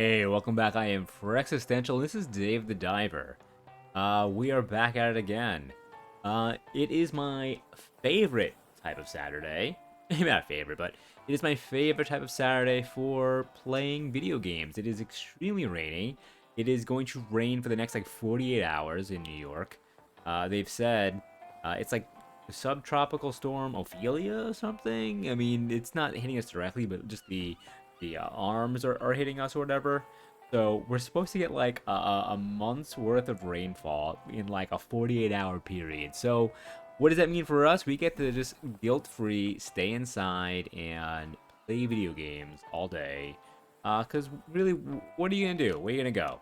Hey, welcome back. I am for Existential. This is Dave the Diver. We are back at it again. It is my favorite type of Saturday. Maybe not favorite, but it is my favorite type of Saturday for playing video games. It is extremely rainy. It is going to rain for the next like 48 hours in New York. They've said it's like a subtropical storm Ophelia or something. I mean, it's not hitting us directly, but just the arms are hitting us or whatever. So we're supposed to get like a month's worth of rainfall in like a 48-hour period. So what does that mean for us? We get to just guilt-free stay inside and play video games all day. Because really, what are you going to do? Where are you going to go?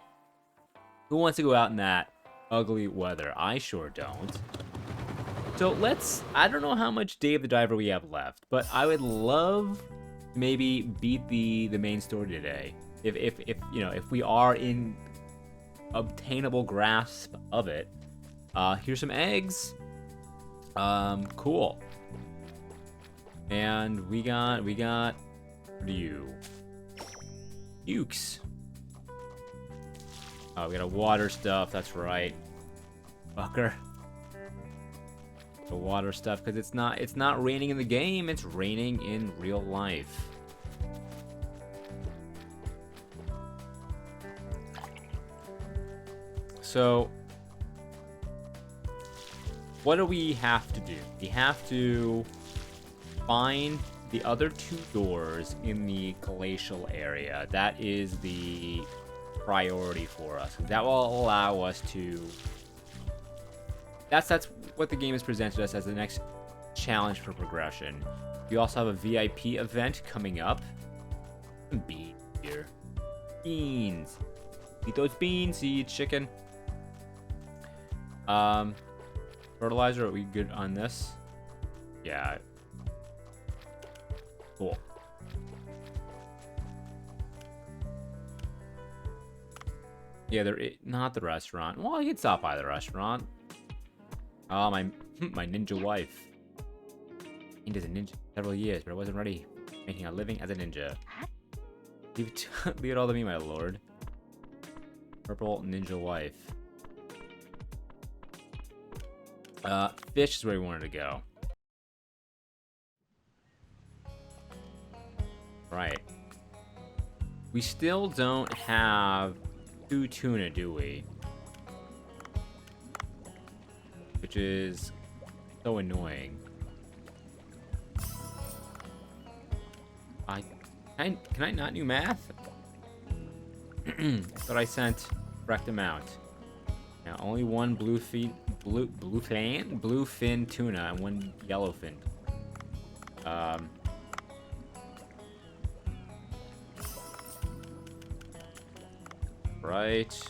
Who wants to go out in that ugly weather? I sure don't. So I don't know how much Dave the Diver we have left, but I would love maybe beat the main story today. If you know, if we are in obtainable grasp of it. Here's some eggs. Cool. And we got you. Ukes. Oh, we got a water stuff, that's right. Fucker. The water stuff, because it's not raining in the game, it's raining in real life. So what do we have to do? We have to find the other two doors in the glacial area. That is the priority for us. That will allow us to That's what the game has presented us as the next challenge for progression. We also have a VIP event coming up. Some beans here. Beans. Eat those beans, eat chicken. Fertilizer, are we good on this? Yeah. Cool. Yeah, not the restaurant. Well, you can stop by the restaurant. Oh, my ninja wife. He did a ninja several years, but I wasn't ready. Making a living as a ninja. Leave it all to me, my lord. Purple ninja wife. Fish is where we wanted to go. Right. We still don't have 2 tuna, do we? Which is so annoying. Can I not do math? I thought I sent correct amount. Now only one bluefin tuna and one yellowfin. Right.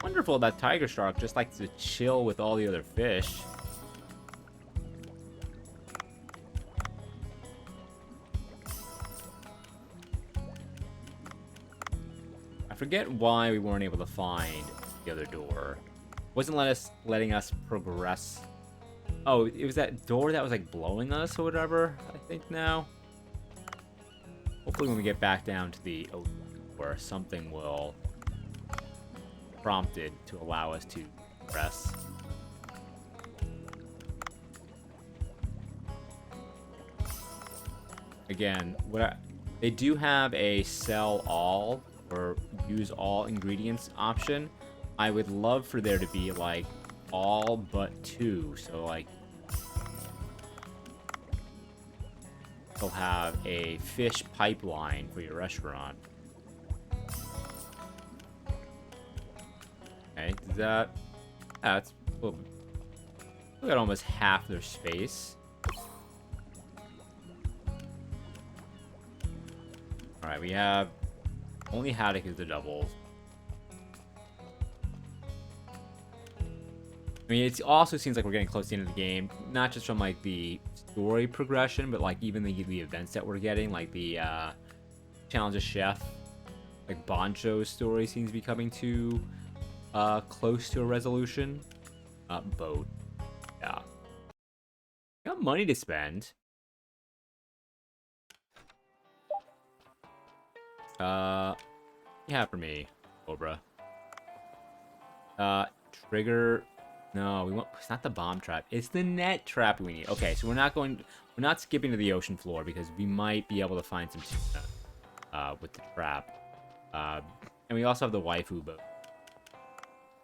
Wonderful, that tiger shark just likes to chill with all the other fish. I forget why we weren't able to find the other door. Wasn't letting us progress. Oh, it was that door that was like blowing us or whatever, I think now. Hopefully when we get back down to the door, something will prompted to allow us to press. Again, they do have a sell all or use all ingredients option. I would love for there to be like all but 2, so like you'll have a fish pipeline for your restaurant. Okay, does that... that's... we got almost half their space. Alright, we have... only Haddock is the doubles. I mean, it also seems like we're getting close to the end of the game. Not just from, like, the story progression, but, like, even the events that we're getting. Like, the, Challenge a Chef. Like, Boncho's story seems to be coming to... close to a resolution. Boat. Yeah. Got money to spend. Yeah, for me, Cobra. Trigger. No, we want. It's not the bomb trap. It's the net trap we need. Okay, so we're not skipping to the ocean floor because we might be able to find some tuna, with the trap. And we also have the waifu boat.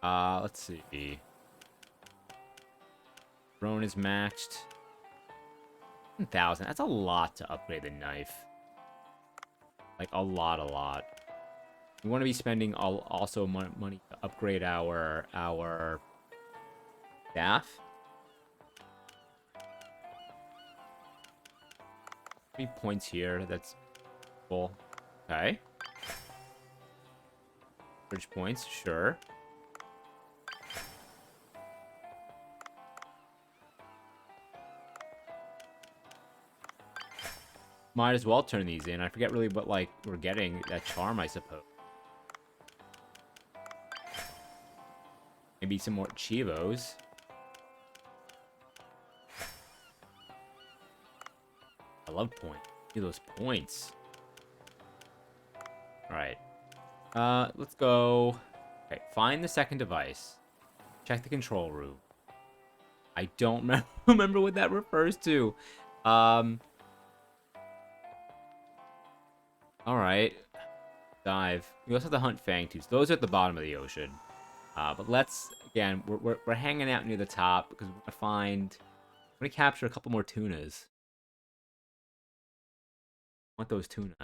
Let's see. Drone is maxed. 1,000. That's a lot to upgrade the knife. Like, a lot. We want to be spending also money to upgrade our staff. 3 points here. That's cool. Okay. Bridge points, sure. Might as well turn these in. I forget really what, like, we're getting. That charm, I suppose. Maybe some more Chivos. I love points. Look at those points. Alright. Let's go. Okay, find the second device. Check the control room. I don't remember what that refers to. Alright. Dive. We also have to hunt fangtooths. Those are at the bottom of the ocean. But let's, again, we're hanging out near the top because we're gonna capture a couple more tunas. I want those tuna.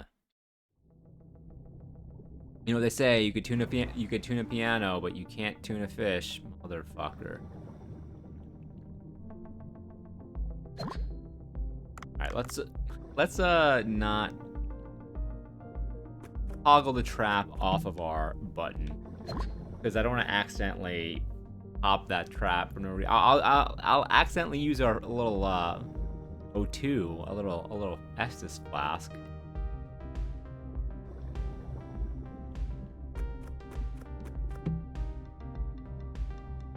You know what they say, you could tune a piano, but you can't tune a fish, motherfucker. Alright, let's not toggle the trap off of our button. Because I don't want to accidentally pop that trap for no reason. I'll accidentally use our little O2, a little Estus flask.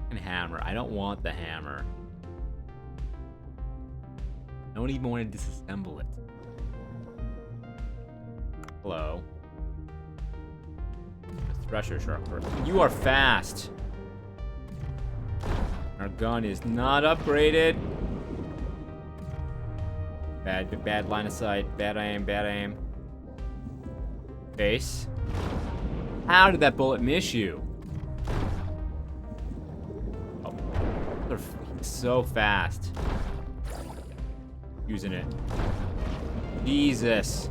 And hammer. I don't want the hammer. I don't even want to disassemble it. Hello. Thresher sharper. You are fast. Our gun is not upgraded. Bad line of sight. Bad aim. Base. How did that bullet miss you? Oh, they're so fast. Using it. Jesus.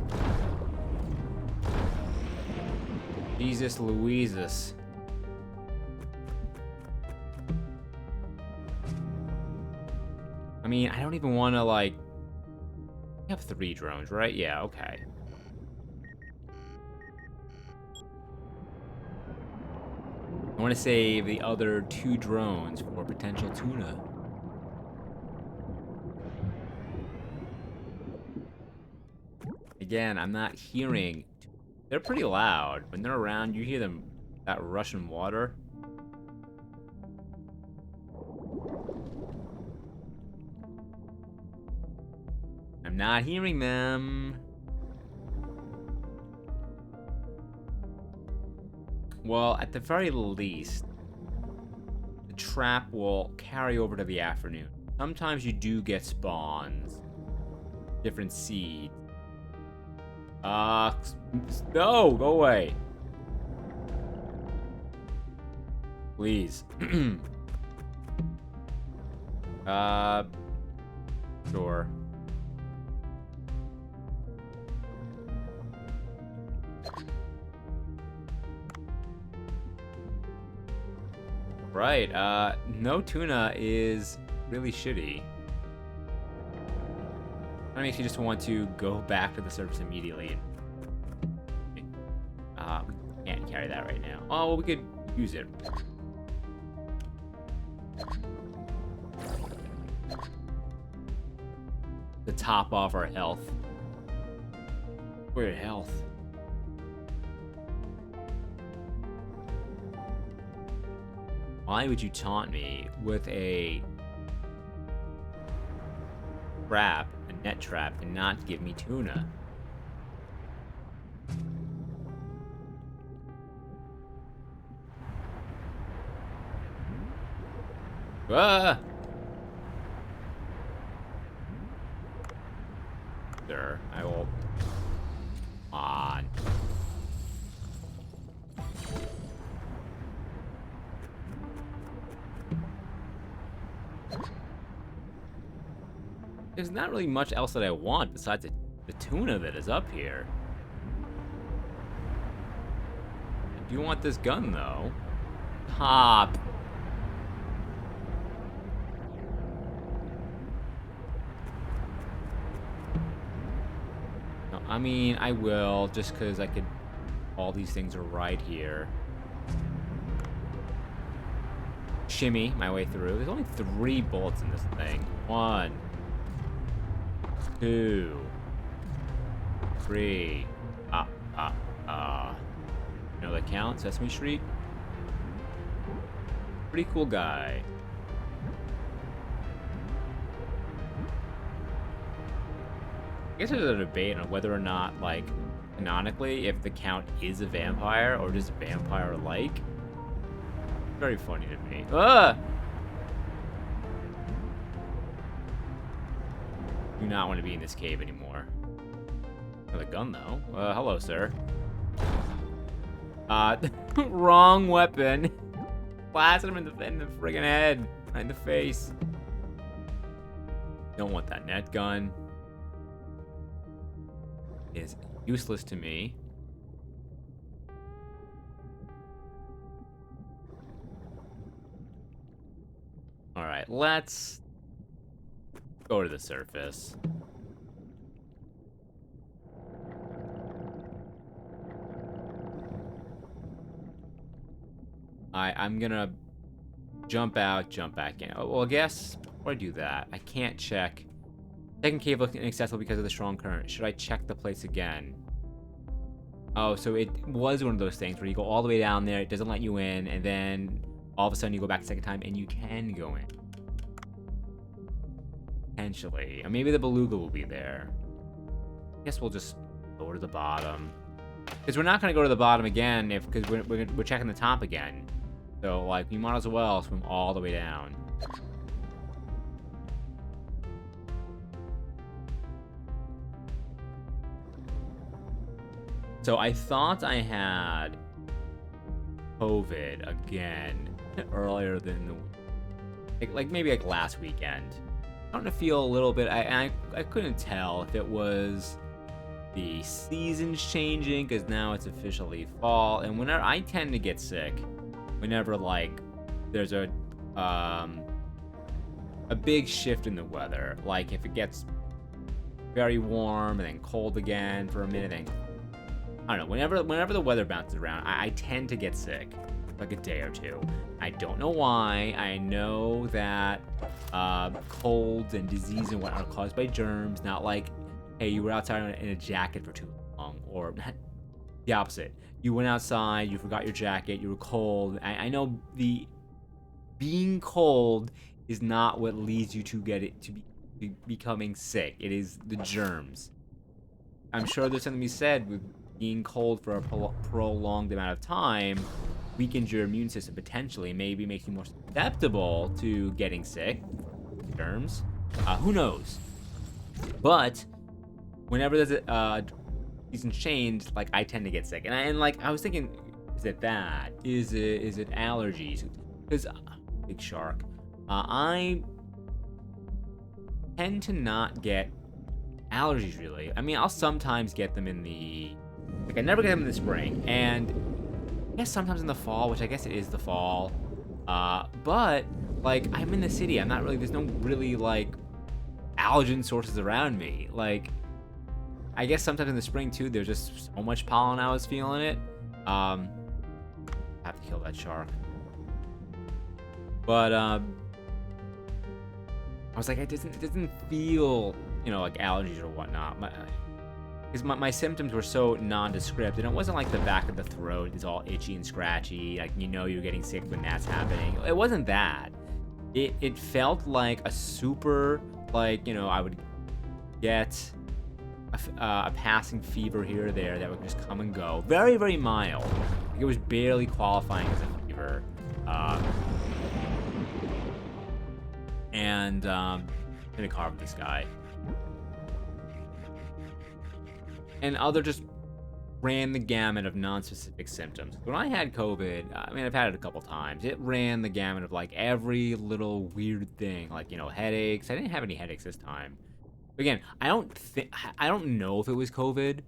Jesus Louises. I mean, I don't even want to, like... We have 3 drones, right? Yeah, okay. I want to save the other 2 drones for potential tuna. Again, I'm not hearing... They're pretty loud. When they're around, you hear them, that rushing water. I'm not hearing them. Well, at the very least, the trap will carry over to the afternoon. Sometimes you do get spawns. Different seeds. No, go away. Please. Sure. Right, no tuna is really shitty. That makes you just want to go back to the surface immediately. We can't carry that right now. Oh, well, we could use it. To top off our health. We're at health. Why would you taunt me with a trap, a net trap, and not give me tuna? Ah! Sir, I will... Come on. There's not really much else that I want besides the tuna that is up here. I do want this gun, though. Hop. No, I mean, I will, just because I could... All these things are right here. Shimmy my way through. There's only 3 bullets in this thing. 1, 2, 3. You know that count? Sesame Street? Pretty cool guy. I guess there's a debate on whether or not, like, canonically, if the Count is a vampire or just vampire-like. Very funny to me. Ah! Do not want to be in this cave anymore. With a gun, though. Hello, sir. Wrong weapon. Blasted him in the friggin' head. Right in the face. Don't want that net gun. It is useless to me. Alright, let's go to the surface. I'm gonna jump out, jump back in. Oh, well, I guess before I do that, I can't check. Second cave looks inaccessible because of the strong current. Should I check the place again? Oh, so it was one of those things where you go all the way down there, it doesn't let you in, and then all of a sudden you go back a second time and you can go in. Potentially. Or maybe the beluga will be there. I guess we'll just go to the bottom. Because we're not going to go to the bottom again because we're checking the top again. So, like, we might as well swim all the way down. So I thought I had COVID again earlier than the like maybe like last weekend. I'm starting to feel a little bit. I couldn't tell if it was the seasons changing because now it's officially fall, and whenever I tend to get sick, whenever like there's a big shift in the weather, like if it gets very warm and then cold again for a minute, and I don't know, whenever the weather bounces around, I tend to get sick, like a day or two. I don't know why. I know that colds and disease and whatnot are caused by germs, not like, hey, you were outside in a jacket for too long, or the opposite. You went outside, you forgot your jacket, you were cold. I know being cold is not what leads you to be becoming sick. It is the germs. I'm sure there's something to be said with being cold for a prolonged amount of time weakens your immune system potentially, maybe makes you more susceptible to getting sick. Germs. Who knows? But whenever there's a season change, like I tend to get sick, and like I was thinking, is it that? Is it allergies? Because big shark. I tend to not get allergies really. I mean, I'll sometimes get them in the I never get them in the spring, and I guess sometimes in the fall, which I guess it is the fall. But like I'm in the city, I'm not really. There's no really like allergen sources around me. Like I guess sometimes in the spring too, there's just so much pollen. I was feeling it. I have to kill that shark. But I was like, it doesn't feel, you know, like allergies or whatnot. Because my symptoms were so nondescript, and it wasn't like the back of the throat is all itchy and scratchy, like you know you're getting sick when that's happening. It wasn't that. It felt like a super, like, you know, I would get a passing fever here or there that would just come and go. Very, very mild. It was barely qualifying as a fever. And I'm gonna carve this guy. And other just ran the gamut of non-specific symptoms. When I had COVID, I mean, I've had it a couple times. It ran the gamut of like every little weird thing, like, you know, headaches. I didn't have any headaches this time. But again, I don't know if it was COVID,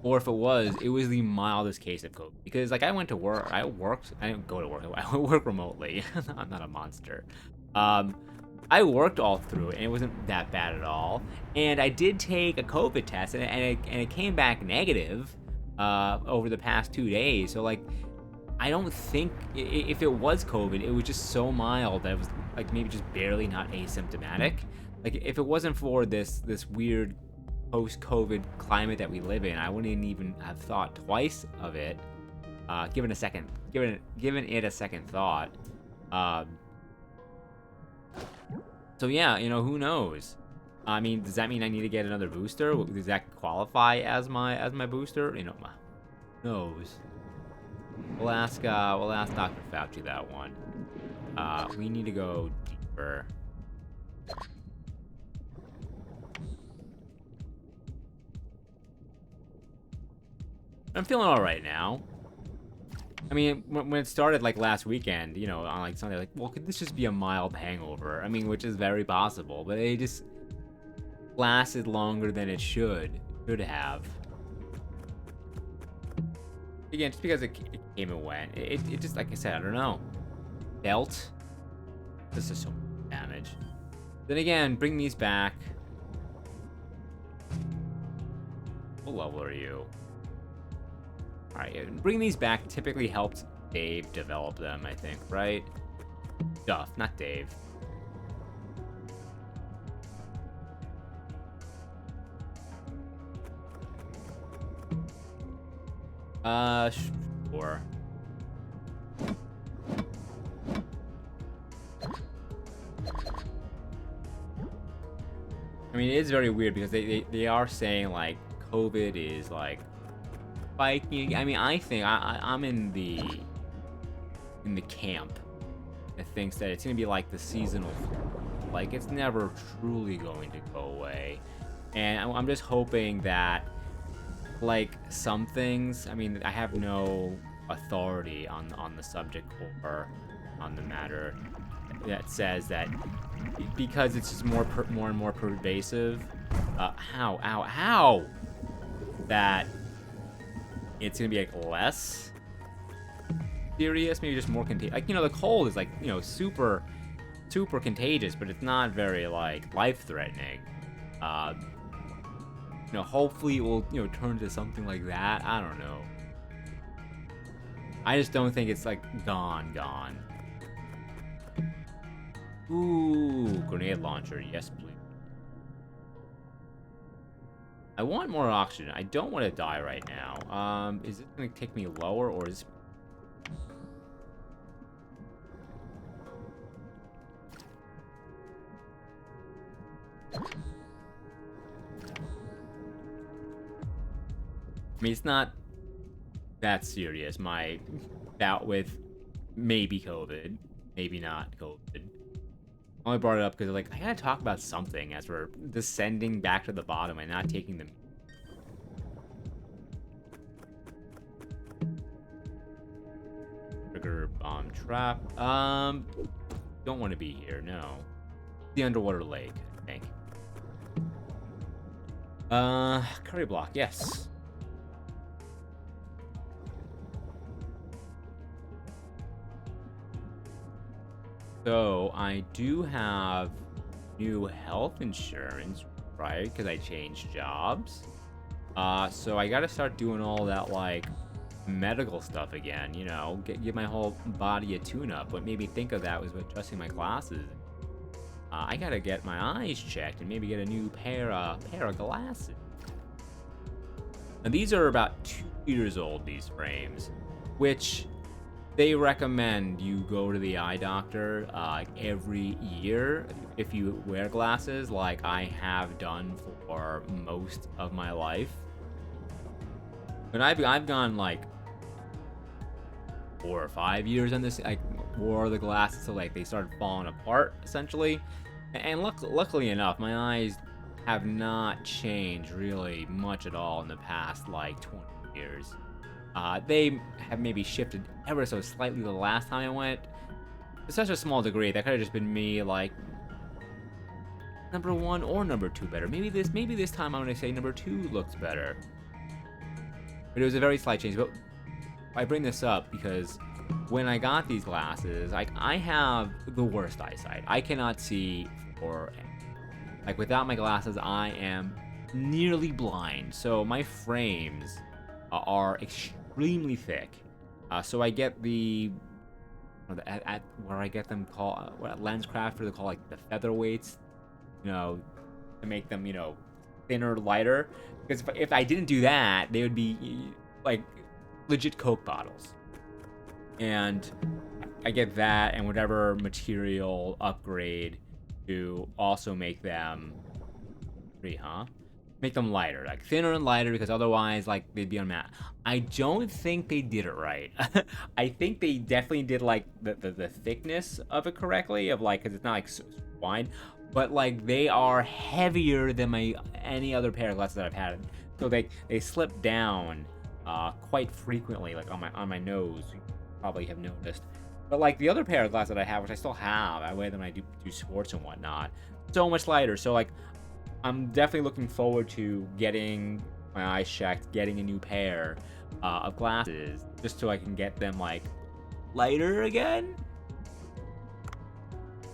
or if it was the mildest case of COVID. Because like I went to work, I didn't go to work. I work remotely. I'm not a monster. I worked all through it, and it wasn't that bad at all. And I did take a COVID test, and it came back negative over the past 2 days. So like, I don't think if it was COVID, it was just so mild that it was like maybe just barely not asymptomatic. Like if it wasn't for this weird post-COVID climate that we live in, I wouldn't even have thought twice of it. Given it a second thought. So yeah, you know, who knows? I mean, does that mean I need to get another booster? Does that qualify as my booster? You know, who knows? We'll ask Dr. Fauci that one. We need to go deeper. I'm feeling all right now. I mean, when it started like last weekend, you know, on like Sunday, like, well, could this just be a mild hangover? I mean, which is very possible, but it just lasted longer than it should have. Again, just because it came and went, it just, like I said, I don't know. Dealt. This is so much damage. Then again, bring these back. What level are you? Alright, bring these back typically helps Dave develop them, I think, right? Duff, not Dave. Sure. I mean, it is very weird because they are saying, like, COVID is, like, spiking. I mean, I think I'm in the camp that thinks that it's gonna be like the seasonal flu. Like, it's never truly going to go away. And I'm just hoping that, like, some things, I mean, I have no authority on the subject or on the matter that says that because it's just more and more pervasive, that it's gonna be like less serious, maybe just more contagious. Like, you know, the cold is like, you know, super contagious, but it's not very like life-threatening. You know, hopefully it will, you know, turn to something like that. I don't know. I just don't think it's like gone. Ooh, grenade launcher, yes please. I want more oxygen. I don't want to die right now. Is it gonna take me lower, or is... I mean, it's not that serious. My bout with maybe COVID, maybe not COVID. I only brought it up because, like, I gotta talk about something as we're descending back to the bottom and not taking them. Trigger bomb trap. Don't want to be here. No. The underwater lake, I think. Curry block. Yes. So, I do have new health insurance, right? Because I changed jobs. So I gotta start doing all that, like, medical stuff again, you know? Give my whole body a tune-up. What made me think of that was adjusting my glasses. I gotta get my eyes checked and maybe get a new pair of glasses. And these are about 2 years old, these frames, which... they recommend you go to the eye doctor every year if you wear glasses, like I have done for most of my life. But I've gone like 4 or 5 years on this. I wore the glasses so like they started falling apart essentially. And luckily enough, my eyes have not changed really much at all in the past, like, 20 years. They have maybe shifted ever so slightly the last time I went. To such a small degree, that could have just been me, like, number 1 or number 2 better. Maybe this time I'm going to say number 2 looks better. But it was a very slight change. But I bring this up because when I got these glasses, like, I have the worst eyesight. I cannot see for, like, without my glasses, I am nearly blind. So my frames are extremely thick. So I get where I get them called, what LensCrafters they call, like, the featherweights, you know, to make them, you know, thinner, lighter. Because if I didn't do that, they would be like legit Coke bottles. And I get that and whatever material upgrade to also make them make them lighter, like thinner and lighter, because otherwise, like, they'd be unmatte. I don't think they did it right. I think they definitely did, like, the thickness of it correctly, of, like, because it's not like wide, but, like, they are heavier than any other pair of glasses that I've had, so they slip down quite frequently, like on my nose. You probably have noticed. But, like, the other pair of glasses that I have, which I still have, I wear them when I do sports and whatnot, so much lighter. So, like, I'm definitely looking forward to getting my eyes checked, getting a new pair of glasses, just so I can get them, like, lighter again.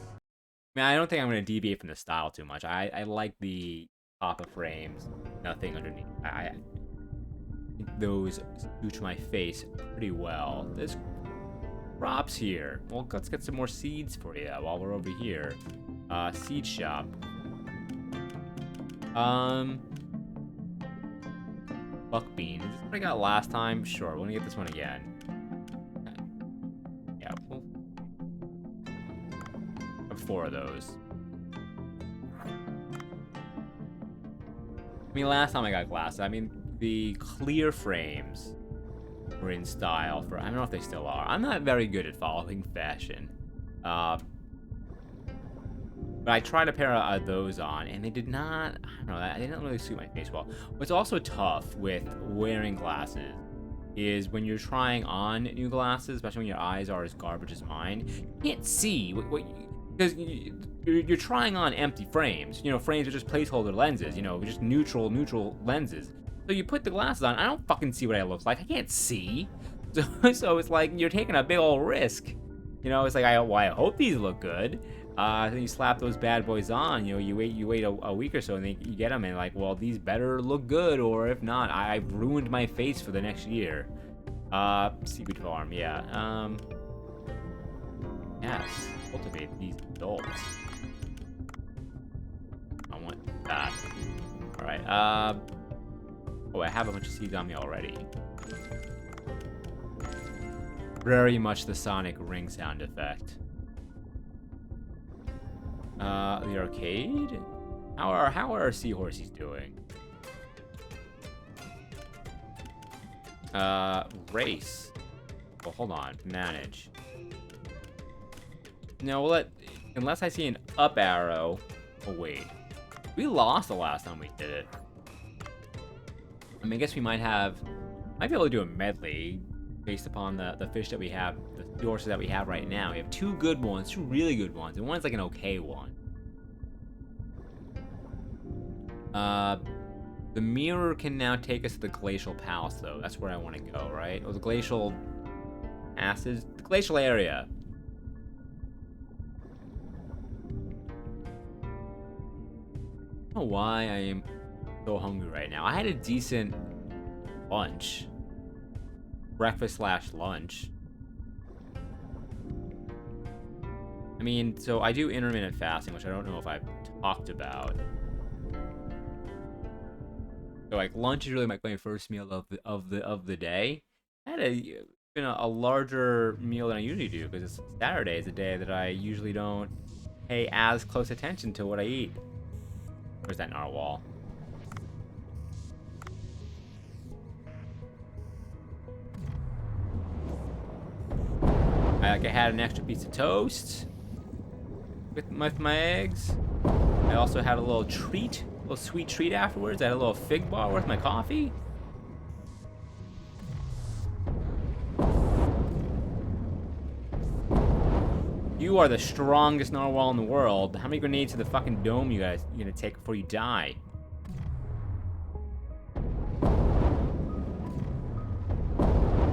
I mean, I don't think I'm going to deviate from the style too much. I like the top of frames, nothing underneath. I think those suit my face pretty well. There's crops here. Well, let's get some more seeds for you while we're over here. Seed shop. Buck bean. Is this what I got last time? Sure, we're gonna get this one again. Yeah, we'll have 4 of those. I mean, last time I got glasses, I mean, the clear frames were in style for, I don't know if they still are. I'm not very good at following fashion. But I tried a pair of those on, and they did not, I don't know, they didn't really suit my face well. What's also tough with wearing glasses is when you're trying on new glasses, especially when your eyes are as garbage as mine, you can't see because you're trying on empty frames. You know, frames are just placeholder lenses, you know, just neutral lenses. So you put the glasses on, I don't fucking see what I look like. I can't see. So it's like you're taking a big old risk. You know, it's like, I hope these look good. Then you slap those bad boys on, you know, you wait a week or so, and you get them, and like, well, these better look good, or if not, I've ruined my face for the next year. Seaweed farm, yeah. Yes, cultivate these adults. I want that. All right. Oh, I have a bunch of seeds on me already. Very much the sonic ring sound effect. The arcade? How are our seahorses doing? Race. Well, hold on. Manage. No, unless I see an up arrow. Oh, wait. We lost the last time we did it. I mean, I guess we might be able to do a medley based upon the fish that we have, the seahorses that we have right now. We have 2 good ones, 2 really good ones, and one's like an okay one. The mirror can now take us to the glacial palace, though. That's where I want to go, right? Or the glacial acids, the glacial area. I don't know why I am so hungry right now. I had a decent lunch. Breakfast/lunch. I mean, so I do intermittent fasting, which I don't know if I've talked about. So, like, lunch is really my first meal of the day. I had a larger meal than I usually do, because Saturday is a day that I usually don't pay as close attention to what I eat. Where's that narwhal? I had an extra piece of toast with my eggs. I also had a little treat, a little sweet treat afterwards. I had a little fig bar with my coffee. You are the strongest narwhal in the world. How many grenades to the fucking dome you guys gonna take before you die?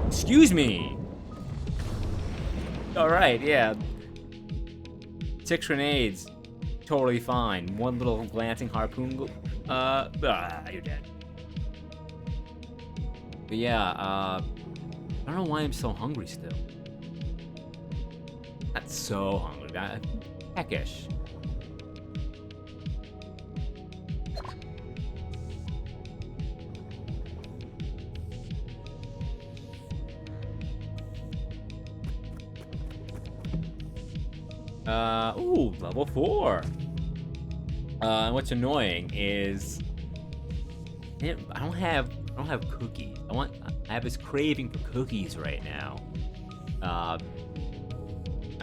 Excuse me. All right, yeah. 6 grenades, totally fine. One little glancing harpoon. You're dead. But yeah, I don't know why I'm so hungry still. Not so hungry, peckish. Ooh, level 4. And what's annoying is I don't have cookies. I have this craving for cookies right now. I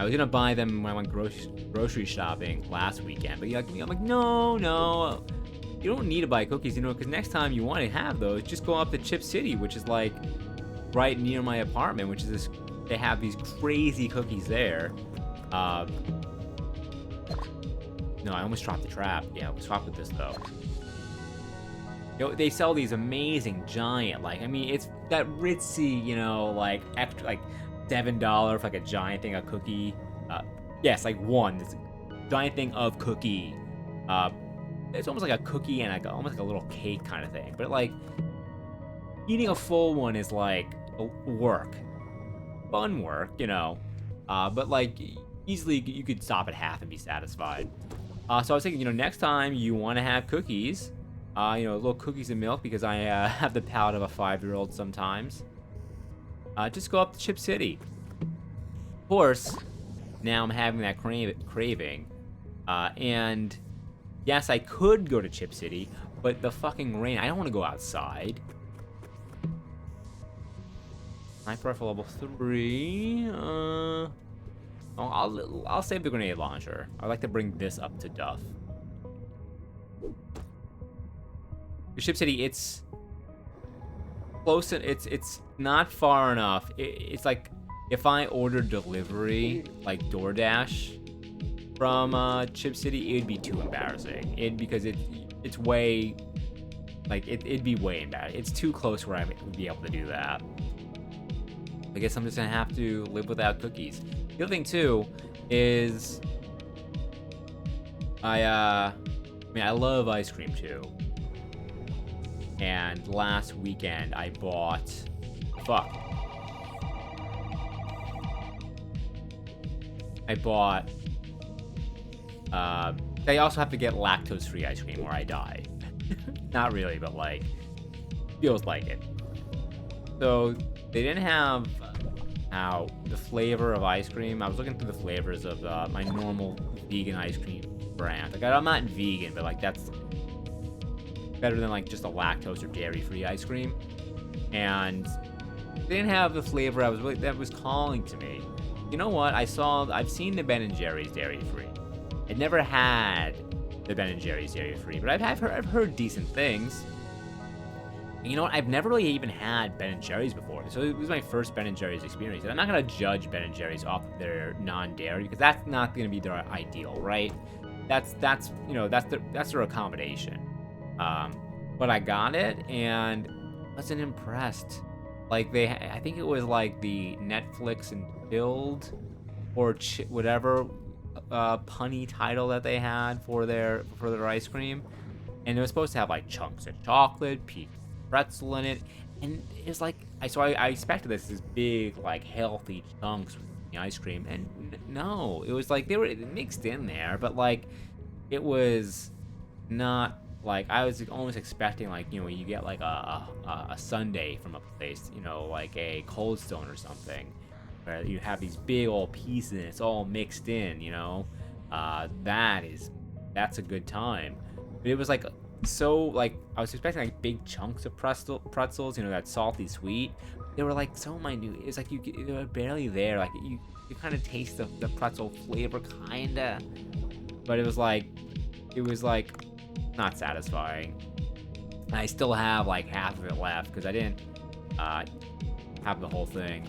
was gonna buy them when I went grocery shopping last weekend, but I'm like, no, you don't need to buy cookies, because next time you want to have those, just go up to Chip City, which is like right near my apartment, which is this. They have these crazy cookies there. No, I almost dropped the trap. Yeah, we'll swap with this though. They sell these amazing giant, it's that ritzy, like extra, like $7 for like a giant thing of cookie. Yes, like one. This giant thing of cookie. It's almost like a cookie and almost like a little cake kind of thing. But like eating a full one is like work, fun work, But like easily you could stop at half and be satisfied. So I was thinking, next time you want to have cookies, little cookies and milk, because I have the palate of a 5-year-old sometimes. Just go up to Chip City. Of course, now I'm having that craving. And yes, I could go to Chip City, but the fucking rain, I don't want to go outside. Sniper rifle level 3. I'll save the grenade launcher. I'd like to bring this up to Duff. The Chip City, it's close. It's not far enough. It's like if I ordered delivery, like DoorDash, from Chip City, it'd be too embarrassing. Because it's way, it'd be way embarrassing. It's too close where I would be able to do that. I guess I'm just gonna have to live without cookies. The other thing too is I love ice cream too. And last weekend I bought they also have to get lactose-free ice cream or I die. Not really, but feels like it. So they didn't have the flavor of ice cream. I was looking through the flavors of my normal vegan ice cream brand. I'm not vegan, but that's better than just a lactose or dairy-free ice cream. And they didn't have the flavor that was calling to me. You know what? I've seen the Ben & Jerry's dairy-free. I'd never had the Ben & Jerry's dairy-free, but I've heard decent things. And you know what? I've never really even had Ben & Jerry's before, so it was my first Ben & Jerry's experience. And I'm not gonna judge Ben & Jerry's off of their non-dairy, because that's not gonna be their ideal, right? That's their accommodation. But I got it and wasn't impressed. I think it was the Netflix and Chilled or whatever punny title that they had for their ice cream, and it was supposed to have chunks of chocolate, peach pretzel in it, and it's I expected this big healthy chunks with the ice cream, and no, it was they were mixed in there, but it was not. I was almost expecting, you get a sundae from a place, a Cold Stone or something, where you have these big old pieces and it's all mixed in, that's a good time. But it was so I was expecting big chunks of pretzels, that salty sweet. They were so minute. It's they were barely there. You kind of taste the pretzel flavor, kinda, but it was it was like not satisfying. And I still have like half of it left because I didn't have the whole thing,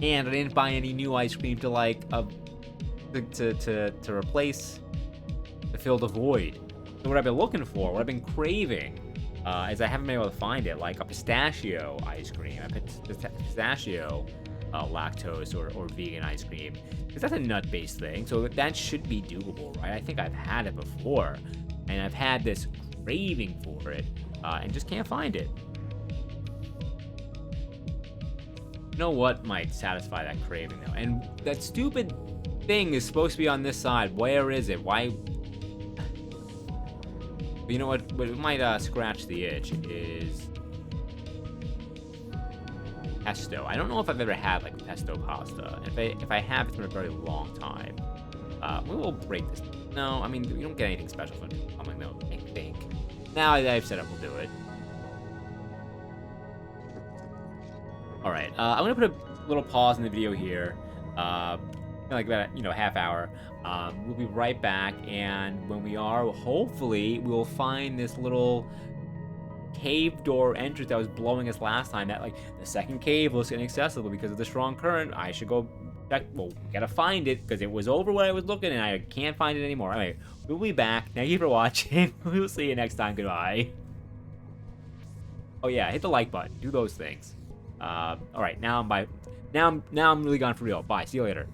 and I didn't buy any new ice cream to like to replace to fill the void. So what I've been looking for, what I've been craving, is I haven't been able to find it, like a pistachio ice cream. I picked pistachio lactose or vegan ice cream, because that's a nut-based thing, so that should be doable, right? I think I've had it before, and I've had this craving for it, and just can't find it. You know what might satisfy that craving, though? And that stupid thing is supposed to be on this side. Where is it? Why? But you know what might scratch the itch is pesto. I don't know if I've ever had like pesto pasta. If I have, it's been a very long time. We will break this. No, I mean, you don't get anything special from coming though, I think. Now that I've said it, we'll do it. Alright, I'm gonna put a little pause in the video here. Like about, half hour. We'll be right back, and when we are, hopefully, we'll find this little cave door entrance that was blowing us last time. That, like, the second cave looks inaccessible because of the strong current. I should go check. Well, we gotta find it, because it was over when I was looking, and I can't find it anymore. Anyway, we'll be back. Thank you for watching. We'll see you next time. Goodbye. Oh yeah, hit the like button. Do those things. Alright, now I'm really gone for real. Bye. See you later.